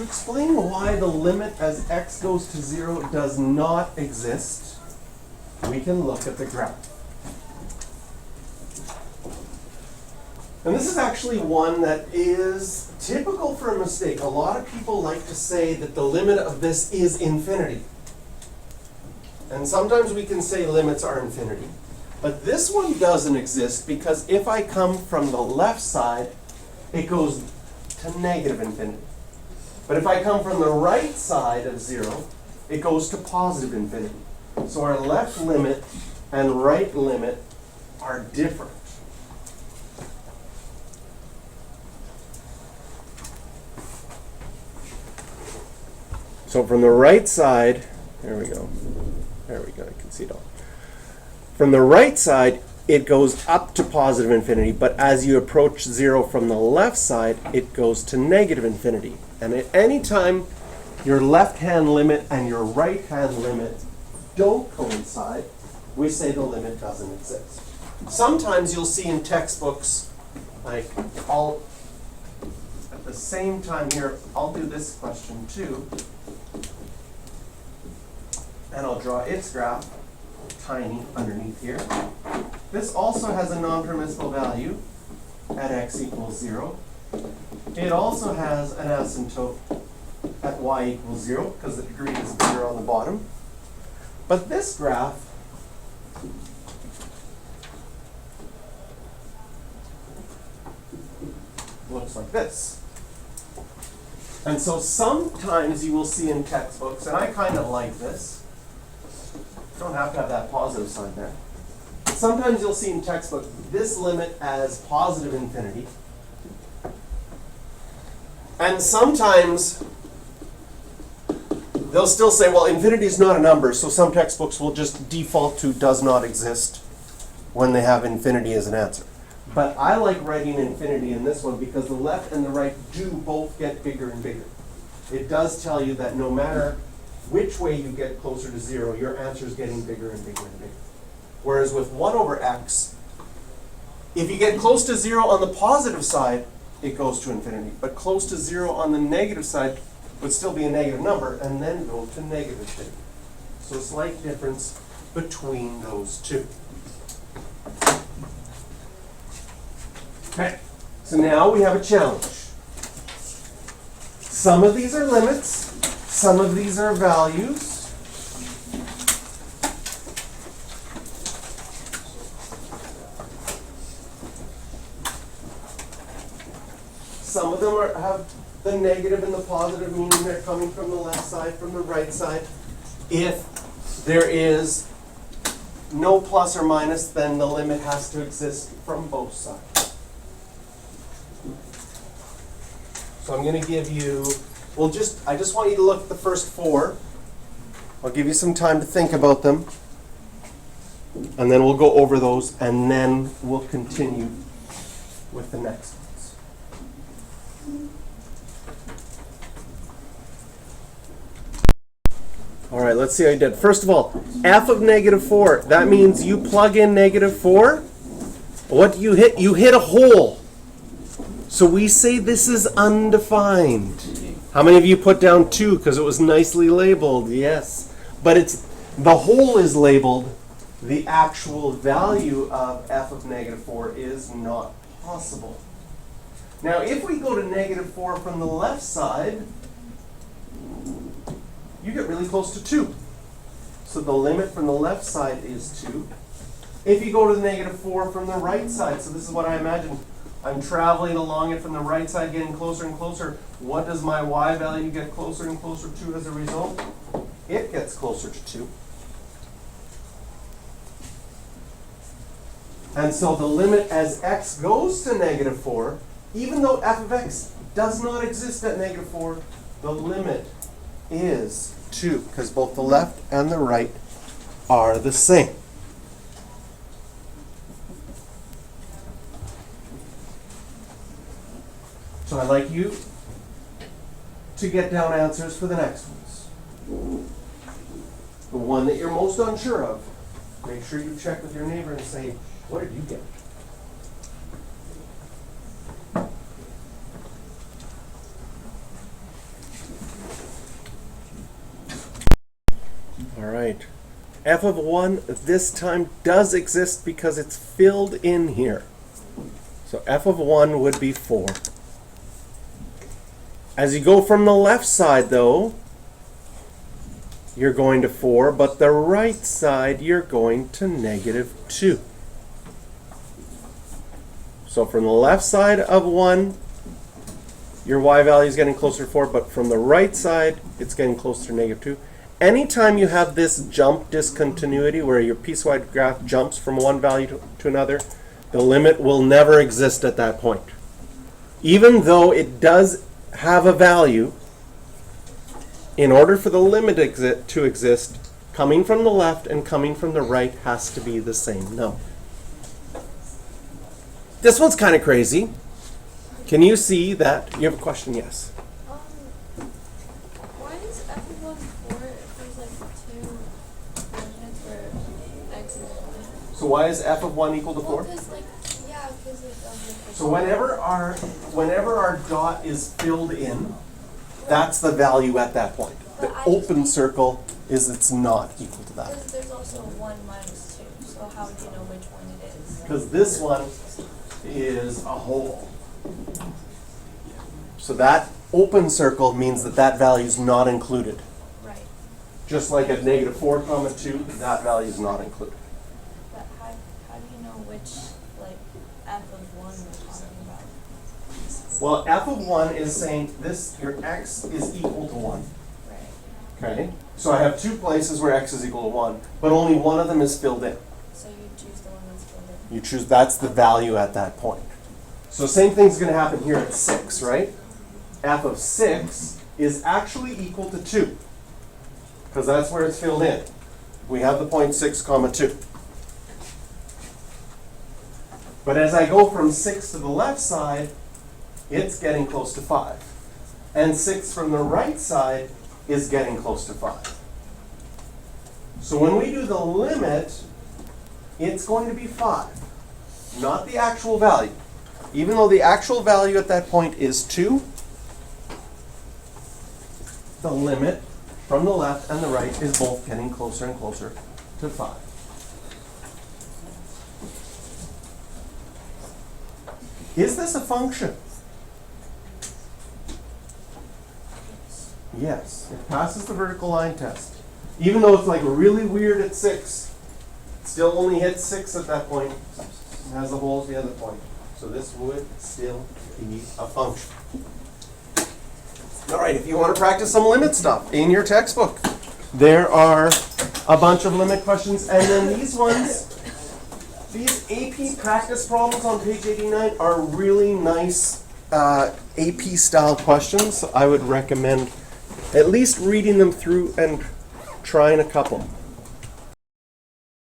To explain why the limit as x goes to 0 does not exist, we can look at the graph. And this is actually one that is typical for a mistake. A lot of people like to say that the limit of this is infinity. And sometimes we can say limits are infinity. But this one doesn't exist because if I come from the left side, it goes to negative infinity. But if I come from the right side of 0, it goes to positive infinity. So our left limit and right limit are different. So from the right side, there we go, I can see it all. From the right side, it goes up to positive infinity, but as you approach 0 from the left side, it goes to negative infinity. And at any time your left-hand limit and your right-hand limit don't coincide, we say the limit doesn't exist. Sometimes you'll see in textbooks, like at the same time here, I'll do this question too. And I'll draw its graph, tiny underneath here. This also has a non-permissible value at x equals 0. It also has an asymptote at y equals 0, because the degree is bigger on the bottom. But this graph looks like this. And so sometimes you will see in textbooks, and I kind of like this, you don't have to have that positive sign there. Sometimes you'll see in textbook this limit as positive infinity. And sometimes they'll still say, well, infinity is not a number, so some textbooks will just default to does not exist when they have infinity as an answer. But I like writing infinity in this one because the left and the right do both get bigger and bigger. It does tell you that no matter which way you get closer to 0, your answer is getting bigger and bigger and bigger. Whereas with 1 over x, if you get close to 0 on the positive side, it goes to infinity. But close to 0 on the negative side would still be a negative number and then go to negative infinity. So a slight difference between those two. Okay, so now we have a challenge. Some of these are limits, some of these are values. Some of them have the negative and the positive, meaning they're coming from the left side, from the right side. If there is no plus or minus, then the limit has to exist from both sides. So I'm going to give you, I just want you to look at the first 4. I'll give you some time to think about them. And then we'll go over those, and then we'll continue with the next ones. All right, let's see how you did. First of all, f of negative 4. That means you plug in negative 4. What do you hit? You hit a hole. So we say this is undefined. How many of you put down 2 because it was nicely labeled? Yes. But the hole is labeled. The actual value of f of negative 4 is not possible. Now, if we go to negative 4 from the left side, you get really close to 2. So the limit from the left side is 2. If you go to the negative 4 from the right side, so this is what I imagine. I'm traveling along it from the right side, getting closer and closer. What does my y value get closer and closer to as a result? It gets closer to 2. And so the limit as x goes to negative 4, even though f of x does not exist at negative 4, the limit is 2, because both the left and the right are the same. So I'd like you to get down answers for the next ones. The one that you're most unsure of, make sure you check with your neighbor and say, what did you get? right. F of 1 this time does exist because it's filled in here. So f of 1 would be 4. As you go from the left side, though, you're going to 4, but the right side, you're going to negative 2. So from the left side of 1, your y value is getting closer to 4, but from the right side, it's getting closer to negative 2. Anytime you have this jump discontinuity where your piecewise graph jumps from one value to another, the limit will never exist at that point. Even though it does have a value, in order for the limit to exist, coming from the left and coming from the right has to be the same number. This one's kind of crazy. Can you see that? You have a question? Yes. Why is f of 1 4 if there's like two coordinates where x is 1? So why is f of 1 equal to 4? Well, because like, yeah, because like So whenever our dot is filled in, that's the value at that point. The But I open just- circle is it's not equal to that. Because there's also 1 minus 2, so how do you know which one it is? Because this one is a hole. So that open circle means that that value is not included. Right. Just like at negative 4 comma 2, that value is not included. But how do you know which like f of 1 we're talking about? Well, f of 1 is saying this, your x is equal to 1. Right. Okay? So I have two places where x is equal to 1, but only one of them is filled in. So you choose the one that's filled in. You choose, that's the value at that point. So same thing's going to happen here at 6, right? F of 6 is actually equal to 2, because that's where it's filled in. We have the point 6 comma 2. But as I go from 6 to the left side, it's getting close to 5. And 6 from the right side is getting close to 5. So when we do the limit, it's going to be 5, not the actual value. Even though the actual value at that point is 2, the limit from the left and the right is both getting closer and closer to 5. Is this a function? Yes, it passes the vertical line test. Even though it's like really weird at 6, it still only hits 6 at that point and has the holes the other point. So this would still be a function. All right, if you want to practice some limit stuff in your textbook, there are a bunch of limit questions. And then these ones, these AP practice problems on page 89 are really nice AP style questions. I would recommend at least reading them through and trying a couple.